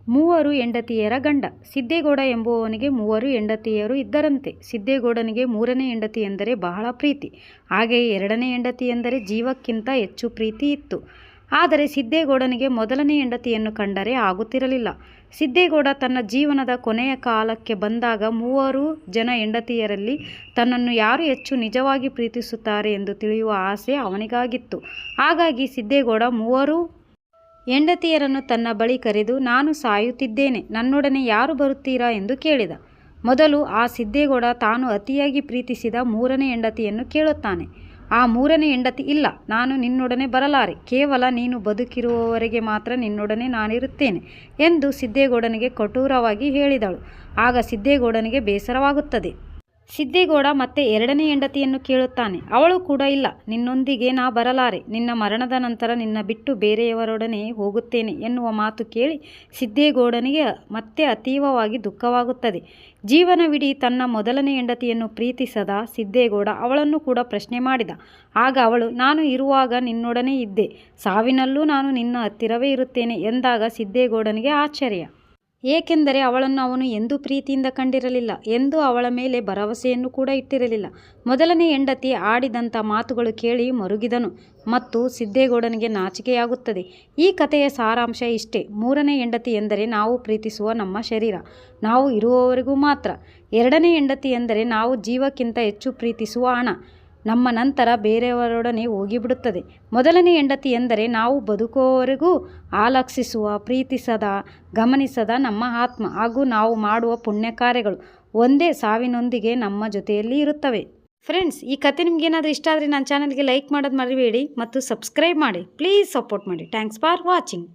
ಮೂವರು ಹೆಂಡತಿಯರ ಗಂಡ. ಸಿದ್ದೇಗೌಡ ಎಂಬುವವನಿಗೆ ಮೂವರು ಹೆಂಡತಿಯರು ಇದ್ದರಂತೆ. ಸಿದ್ದೇಗೌಡನಿಗೆ ಮೂರನೇ ಹೆಂಡತಿ ಎಂದರೆ ಬಹಳ ಪ್ರೀತಿ. ಹಾಗೆಯೇ ಎರಡನೇ ಹೆಂಡತಿ ಎಂದರೆ ಜೀವಕ್ಕಿಂತ ಹೆಚ್ಚು ಪ್ರೀತಿ ಇತ್ತು. ಆದರೆ ಸಿದ್ದೇಗೌಡನಿಗೆ ಮೊದಲನೇ ಹೆಂಡತಿಯನ್ನು ಕಂಡರೆ ಆಗುತ್ತಿರಲಿಲ್ಲ. ಸಿದ್ದೇಗೌಡ ತನ್ನ ಜೀವನದ ಕೊನೆಯ ಕಾಲಕ್ಕೆ ಬಂದಾಗ ಮೂವರು ಜನ ಹೆಂಡತಿಯರಲ್ಲಿ ತನ್ನನ್ನು ಯಾರು ಹೆಚ್ಚು ನಿಜವಾಗಿ ಪ್ರೀತಿಸುತ್ತಾರೆ ಎಂದು ತಿಳಿಯುವ ಆಸೆ ಅವನಿಗಾಗಿತ್ತು. ಹಾಗಾಗಿ ಸಿದ್ದೇಗೌಡ ಮೂವರು ಹೆಂಡತಿಯರನ್ನು ತನ್ನ ಬಳಿ ಕರೆದು, ನಾನು ಸಾಯುತ್ತಿದ್ದೇನೆ, ನನ್ನೊಡನೆ ಯಾರು ಬರುತ್ತೀರಾ ಎಂದು ಕೇಳಿದ. ಮೊದಲು ಆ ಸಿದ್ದೇಗೌಡ ತಾನು ಅತಿಯಾಗಿ ಪ್ರೀತಿಸಿದ ಮೂರನೇ ಹೆಂಡತಿಯನ್ನು ಕೇಳುತ್ತಾನೆ. ಆ ಮೂರನೇ ಹೆಂಡತಿ, ಇಲ್ಲ, ನಾನು ನಿನ್ನೊಡನೆ ಬರಲಾರೆ, ಕೇವಲ ನೀನು ಬದುಕಿರುವವರೆಗೆ ಮಾತ್ರ ನಿನ್ನೊಡನೆ ನಾನಿರುತ್ತೇನೆ ಎಂದು ಸಿದ್ದೇಗೌಡನಿಗೆ ಕಠೋರವಾಗಿ ಹೇಳಿದಳು. ಆಗ ಸಿದ್ದೇಗೌಡನಿಗೆ ಬೇಸರವಾಗುತ್ತದೆ. ಸಿದ್ದೇಗೌಡ ಮತ್ತೆ ಎರಡನೇ ಹೆಂಡತಿಯನ್ನು ಕೇಳುತ್ತಾನೆ. ಅವಳು ಕೂಡ, ಇಲ್ಲ, ನಿನ್ನೊಂದಿಗೆ ನಾ ಬರಲಾರೆ, ನಿನ್ನ ಮರಣದ ನಂತರ ನಿನ್ನ ಬಿಟ್ಟು ಬೇರೆಯವರೊಡನೆ ಹೋಗುತ್ತೇನೆ ಎನ್ನುವ ಮಾತು ಕೇಳಿ ಸಿದ್ದೇಗೌಡನಿಗೆ ಮತ್ತೆ ಅತೀವವಾಗಿ ದುಃಖವಾಗುತ್ತದೆ. ಜೀವನವಿಡೀ ತನ್ನ ಮೊದಲನೇ ಹೆಂಡತಿಯನ್ನು ಪ್ರೀತಿಸದ ಸಿದ್ದೇಗೌಡ ಅವಳನ್ನು ಕೂಡ ಪ್ರಶ್ನೆ ಮಾಡಿದ. ಆಗ ಅವಳು, ನಾನು ಇರುವಾಗ ನಿನ್ನೊಡನೆ ಇದ್ದೆ, ಸಾವಿನಲ್ಲೂ ನಾನು ನಿನ್ನ ಹತ್ತಿರವೇ ಇರುತ್ತೇನೆ ಎಂದಾಗ ಸಿದ್ದೇಗೌಡನಿಗೆ ಆಶ್ಚರ್ಯ. ಏಕೆಂದರೆ ಅವಳನ್ನು ಅವನು ಎಂದೂ ಪ್ರೀತಿಯಿಂದ ಕಂಡಿರಲಿಲ್ಲ, ಎಂದೂ ಅವಳ ಮೇಲೆ ಭರವಸೆಯನ್ನು ಕೂಡ ಇಟ್ಟಿರಲಿಲ್ಲ. ಮೊದಲನೇ ಹೆಂಡತಿ ಆಡಿದಂಥ ಮಾತುಗಳು ಕೇಳಿ ಮರುಗಿದನು ಮತ್ತು ಸಿದ್ದೇಗೌಡನಿಗೆ ನಾಚಿಕೆಯಾಗುತ್ತದೆ. ಈ ಕಥೆಯ ಸಾರಾಂಶ ಇಷ್ಟೇ. ಮೂರನೇ ಹೆಂಡತಿ ಎಂದರೆ ನಾವು ಪ್ರೀತಿಸುವ ನಮ್ಮ ಶರೀರ, ನಾವು ಇರುವವರೆಗೂ ಮಾತ್ರ. ಎರಡನೇ ಹೆಂಡತಿ ಎಂದರೆ ನಾವು ಜೀವಕ್ಕಿಂತ ಹೆಚ್ಚು ಪ್ರೀತಿಸುವ ಹಣ, ನಮ್ಮ ನಂತರ ಬೇರೆಯವರೊಡನೆ ಹೋಗಿಬಿಡುತ್ತದೆ. ಮೊದಲನೇ ಹೆಂಡತಿ ಎಂದರೆ ನಾವು ಬದುಕುವವರೆಗೂ ಆಲಕ್ಷಿಸುವ, ಪ್ರೀತಿಸದ, ಗಮನಿಸದ ನಮ್ಮ ಆತ್ಮ ಹಾಗೂ ನಾವು ಮಾಡುವ ಪುಣ್ಯ ಕಾರ್ಯಗಳು ಒಂದೇ ಸಾವಿನೊಂದಿಗೆ ನಮ್ಮ ಜೊತೆಯಲ್ಲಿ ಇರುತ್ತವೆ. ಫ್ರೆಂಡ್ಸ್, ಈ ಕತೆ ನಿಮಗೇನಾದರೂ ಇಷ್ಟ ಆದರೆ ನನ್ನ ಚಾನಲ್ಗೆ ಲೈಕ್ ಮಾಡೋದು ಮರಿಬೇಡಿ ಮತ್ತು ಸಬ್ಸ್ಕ್ರೈಬ್ ಮಾಡಿ. ಪ್ಲೀಸ್ ಸಪೋರ್ಟ್ ಮಾಡಿ. Thanks for watching.